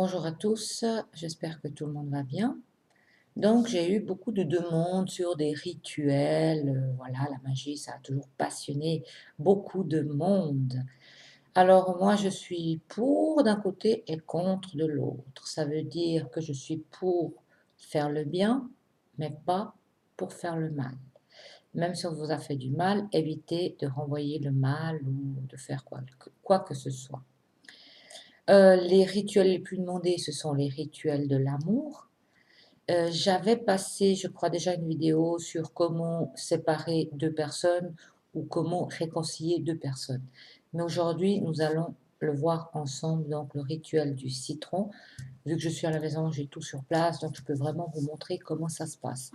Bonjour à tous, j'espère que tout le monde va bien. Donc j'ai eu beaucoup de demandes sur des rituels, voilà, la magie, ça a toujours passionné beaucoup de monde. Alors moi, je suis pour d'un côté et contre de l'autre. Ça veut dire que je suis pour faire le bien, mais pas pour faire le mal. Même si on vous a fait du mal, évitez de renvoyer le mal ou de faire quoi que ce soit. Les rituels les plus demandés, ce sont les rituels de l'amour. J'avais passé, je crois déjà une vidéo sur comment séparer 2 personnes ou comment réconcilier 2 personnes. Mais aujourd'hui, nous allons le voir ensemble, donc le rituel du citron. Vu que je suis à la maison, j'ai tout sur place, donc je peux vraiment vous montrer comment ça se passe.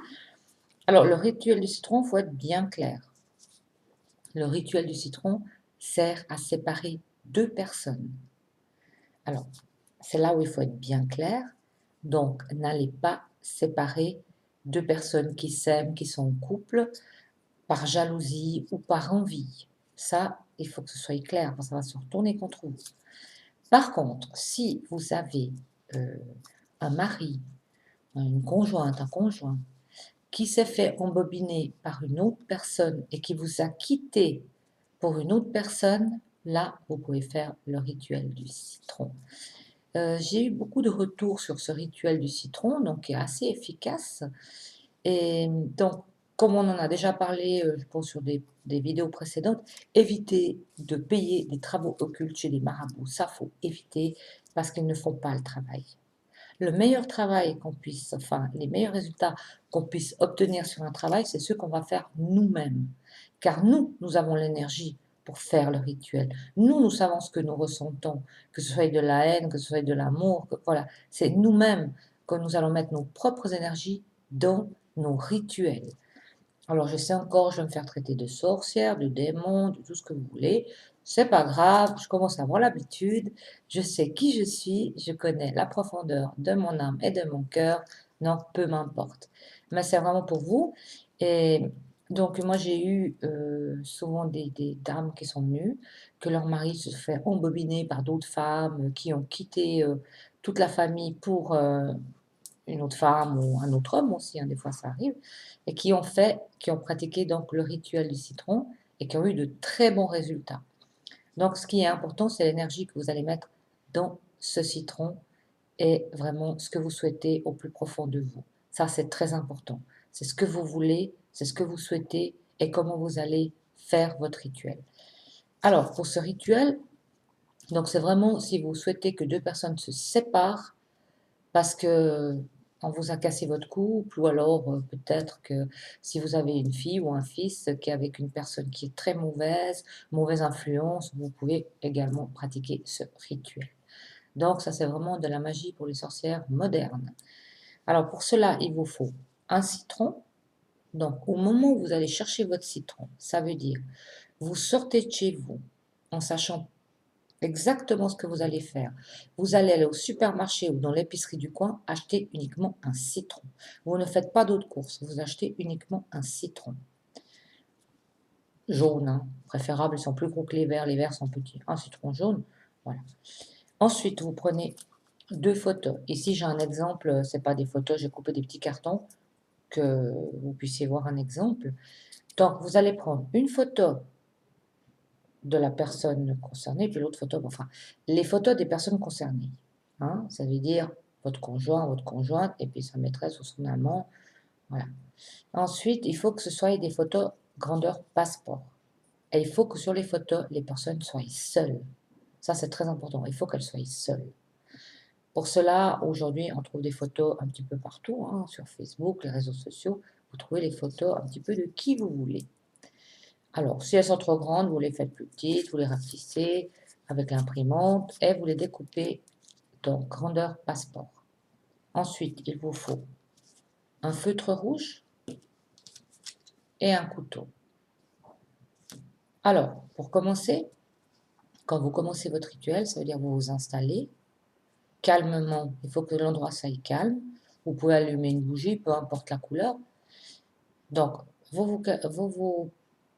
Alors le rituel du citron, il faut être bien clair. Le rituel du citron sert à séparer 2 personnes. Alors, c'est là où il faut être bien clair. Donc, n'allez pas séparer 2 personnes qui s'aiment, qui sont en couple, par jalousie ou par envie. Ça, il faut que ce soit clair, parce que ça va se retourner contre vous. Par contre, si vous avez un mari, une conjointe, un conjoint, qui s'est fait embobiner par une autre personne et qui vous a quitté pour une autre personne, là, vous pouvez faire le rituel du citron. J'ai eu beaucoup de retours sur ce rituel du citron, donc qui est assez efficace. Et donc, comme on en a déjà parlé, je pense sur des vidéos précédentes, évitez de payer des travaux occultes chez les marabouts. Ça, faut éviter parce qu'ils ne font pas le travail. Le meilleur travail qu'on puisse, enfin, les meilleurs résultats qu'on puisse obtenir sur un travail, c'est ceux qu'on va faire nous-mêmes. Car nous, nous avons l'énergie pour faire le rituel. Nous, nous savons ce que nous ressentons, que ce soit de la haine, que ce soit de l'amour, voilà. C'est nous-mêmes que nous allons mettre nos propres énergies dans nos rituels. Alors je sais encore, je vais me faire traiter de sorcière, de démon, de tout ce que vous voulez. C'est pas grave, je commence à avoir l'habitude. Je sais qui je suis, je connais la profondeur de mon âme et de mon cœur, donc peu m'importe. Mais c'est vraiment pour vous. Et donc moi j'ai eu souvent des dames qui sont venues, que leur mari se fait embobiner par d'autres femmes, qui ont quitté toute la famille pour une autre femme ou un autre homme aussi, hein, des fois ça arrive, et qui ont pratiqué donc le rituel du citron et qui ont eu de très bons résultats. Donc ce qui est important, c'est l'énergie que vous allez mettre dans ce citron et vraiment ce que vous souhaitez au plus profond de vous. Ça, c'est très important. C'est ce que vous voulez, c'est ce que vous souhaitez et comment vous allez faire votre rituel. Alors, pour ce rituel, donc c'est vraiment si vous souhaitez que 2 personnes se séparent parce que on vous a cassé votre couple ou alors, peut-être que si vous avez une fille ou un fils qui est avec une personne qui est très mauvaise, mauvaise influence, vous pouvez également pratiquer ce rituel. Donc ça, c'est vraiment de la magie pour les sorcières modernes. Alors pour cela, il vous faut un citron. Donc au moment où vous allez chercher votre citron, ça veut dire, vous sortez de chez vous en sachant exactement ce que vous allez faire. Vous allez aller au supermarché ou dans l'épicerie du coin, acheter uniquement un citron. Vous ne faites pas d'autres courses, vous achetez uniquement un citron. Jaune, hein, préférable, ils sont plus gros que les verts sont petits. Un citron jaune, voilà. Ensuite, vous prenez 2 photos. Ici, j'ai un exemple, c'est pas des photos, j'ai coupé des petits cartons que vous puissiez voir un exemple. Donc, vous allez prendre une photo de la personne concernée, puis l'autre photo, enfin, les photos des personnes concernées. Hein, ça veut dire votre conjoint, votre conjointe, et puis sa maîtresse ou son amant. Voilà. Ensuite, il faut que ce soit des photos grandeur passeport. Et il faut que sur les photos, les personnes soient seules. Ça, c'est très important. Il faut qu'elles soient seules. Pour cela, aujourd'hui, on trouve des photos un petit peu partout, hein, sur Facebook, les réseaux sociaux. Vous trouvez les photos un petit peu de qui vous voulez. Alors, si elles sont trop grandes, vous les faites plus petites, vous les rapetissez avec l'imprimante et vous les découpez dans grandeur passeport. Ensuite, il vous faut un feutre rouge et un couteau. Alors, pour commencer, quand vous commencez votre rituel, ça veut dire que vous vous installez calmement. Il faut que l'endroit soit calme. Vous pouvez allumer une bougie, peu importe la couleur. Donc, vous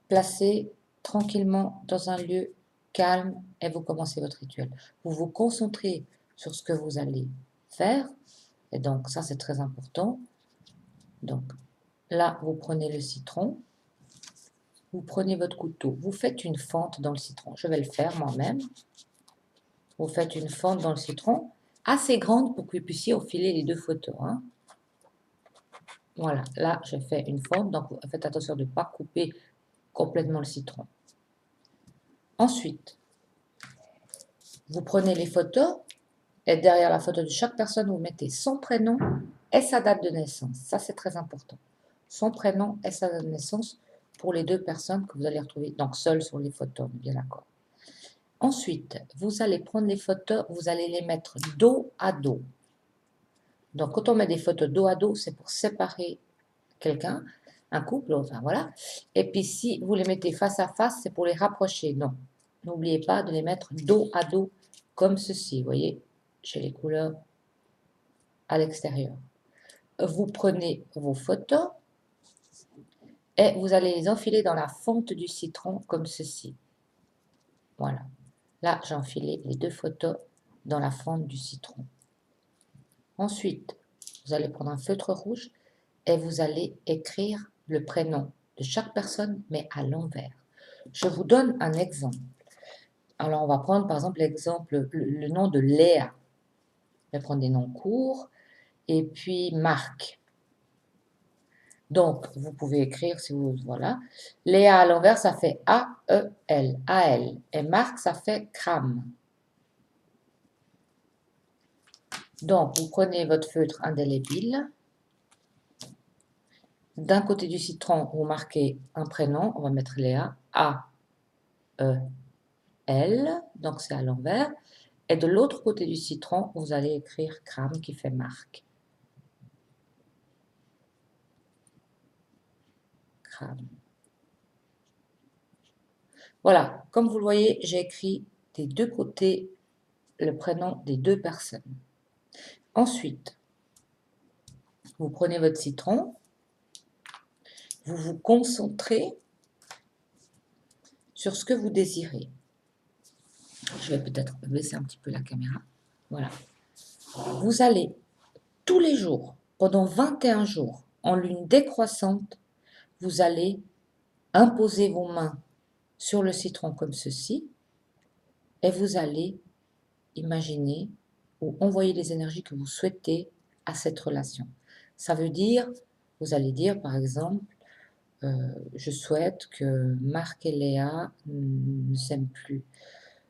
placez tranquillement dans un lieu calme et vous commencez votre rituel. Vous vous concentrez sur ce que vous allez faire. Et donc, ça, c'est très important. Donc, là, vous prenez le citron. Vous prenez votre couteau. Vous faites une fente dans le citron. Je vais le faire moi-même. Vous faites une fente dans le citron assez grande pour que vous puissiez enfiler les 2 photos. Hein. Voilà, là, je fais une fente. Donc, faites attention de ne pas couper complètement le citron. Ensuite, vous prenez les photos et derrière la photo de chaque personne, vous mettez son prénom et sa date de naissance. Ça, c'est très important. Son prénom et sa date de naissance pour les 2 personnes que vous allez retrouver. Donc, seules sur les photos, bien d'accord. Ensuite, vous allez prendre les photos, vous allez les mettre dos à dos. Donc, quand on met des photos dos à dos, c'est pour séparer quelqu'un, un couple, enfin voilà. Et puis, si vous les mettez face à face, c'est pour les rapprocher. Non, n'oubliez pas de les mettre dos à dos, comme ceci. Vous voyez, j'ai les couleurs à l'extérieur. Vous prenez vos photos et vous allez les enfiler dans la fente du citron, comme ceci. Voilà. Là, j'ai enfilé les 2 photos dans la fente du citron. Ensuite, vous allez prendre un feutre rouge et vous allez écrire le prénom de chaque personne, mais à l'envers. Je vous donne un exemple. Alors, on va prendre par exemple l'exemple, le nom de Léa. Je vais prendre des noms courts. Et puis Marc. Donc, vous pouvez écrire si vous... Voilà. Léa à l'envers, ça fait A-E-L. A-L. Et Marc, ça fait Cram. Donc, vous prenez votre feutre indélébile. D'un côté du citron, vous marquez un prénom. On va mettre Léa. A-E-L. Donc, c'est à l'envers. Et de l'autre côté du citron, vous allez écrire Cram qui fait Marc. Cram. Voilà. Comme vous le voyez, j'ai écrit des 2 côtés le prénom des 2 personnes. Ensuite, vous prenez votre citron, vous vous concentrez sur ce que vous désirez. Je vais peut-être baisser un petit peu la caméra. Voilà. Vous allez tous les jours, pendant 21 jours, en lune décroissante, vous allez imposer vos mains sur le citron comme ceci et vous allez imaginer ou envoyer les énergies que vous souhaitez à cette relation. Ça veut dire, vous allez dire par exemple, je souhaite que Marc et Léa ne s'aiment plus.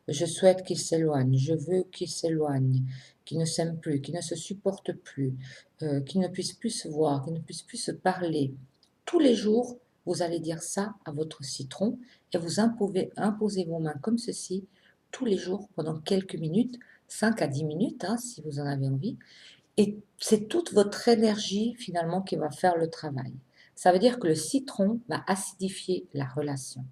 Je souhaite qu'ils s'éloignent. Je veux qu'ils s'éloignent, qu'ils ne s'aiment plus, qu'ils ne se supportent plus, qu'ils ne puissent plus se voir, qu'ils ne puissent plus se parler. Tous les jours, vous allez dire ça à votre citron et vous imposez vos mains comme ceci tous les jours pendant quelques minutes, 5 à 10 minutes hein, si vous en avez envie. Et c'est toute votre énergie finalement qui va faire le travail. Ça veut dire que le citron va acidifier la relation.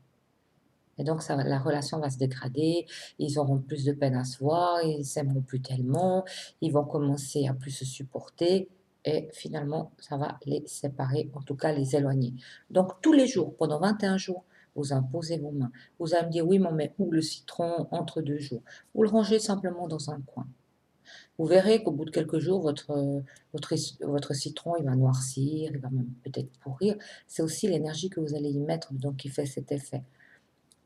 Et donc, la relation va se dégrader, ils auront plus de peine à se voir, ils ne s'aimeront plus tellement, ils vont commencer à plus se supporter et finalement, ça va les séparer, en tout cas les éloigner. Donc, tous les jours, pendant 21 jours, vous imposez vos mains. Vous allez me dire, oui, mais on met où le citron entre 2 jours? Vous le rangez simplement dans un coin. Vous verrez qu'au bout de quelques jours, votre citron, il va noircir, il va même peut-être pourrir. C'est aussi l'énergie que vous allez y mettre donc qui fait cet effet.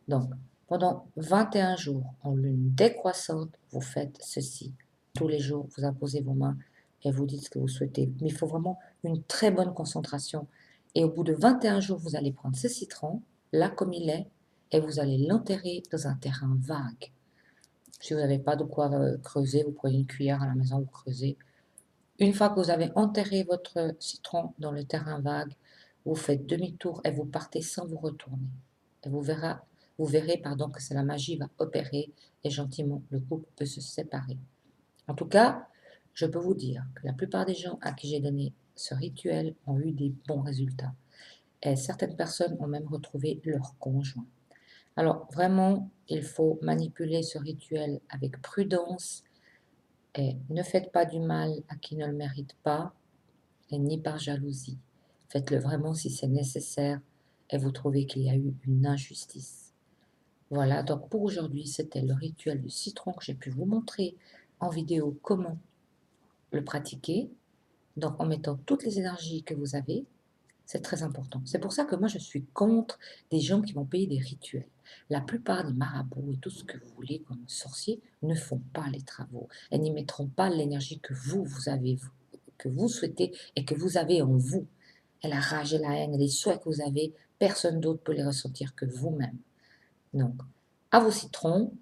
Donc, pendant 21 jours, en lune décroissante, vous faites ceci. Tous les jours, vous imposez vos mains et vous dites ce que vous souhaitez. Mais il faut vraiment une très bonne concentration. Et au bout de 21 jours, vous allez prendre ce citron, là comme il est, et vous allez l'enterrer dans un terrain vague. Si vous n'avez pas de quoi creuser, vous prenez une cuillère à la maison, vous creusez. Une fois que vous avez enterré votre citron dans le terrain vague, vous faites demi-tour et vous partez sans vous retourner. Et vous verrez que c'est la magie va opérer et gentiment le couple peut se séparer. En tout cas, je peux vous dire que la plupart des gens à qui j'ai donné ce rituel ont eu des bons résultats. Et certaines personnes ont même retrouvé leur conjoint. Alors vraiment, il faut manipuler ce rituel avec prudence et ne faites pas du mal à qui ne le mérite pas et ni par jalousie. Faites-le vraiment si c'est nécessaire et vous trouvez qu'il y a eu une injustice. Voilà, donc pour aujourd'hui, c'était le rituel du citron que j'ai pu vous montrer en vidéo comment le pratiquer, donc en mettant toutes les énergies que vous avez. C'est très important. C'est pour ça que moi je suis contre des gens qui vont payer des rituels. La plupart des marabouts et tout ce que vous voulez comme sorciers ne font pas les travaux. Elles n'y mettront pas l'énergie que vous avez, que vous souhaitez et que vous avez en vous. Et la rage et la haine et les souhaits que vous avez, personne d'autre peut les ressentir que vous-même. Donc, à vos citrons,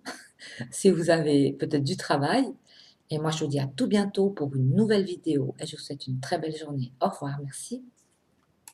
si vous avez peut-être du travail. Et moi, je vous dis à tout bientôt pour une nouvelle vidéo et je vous souhaite une très belle journée. Au revoir, merci.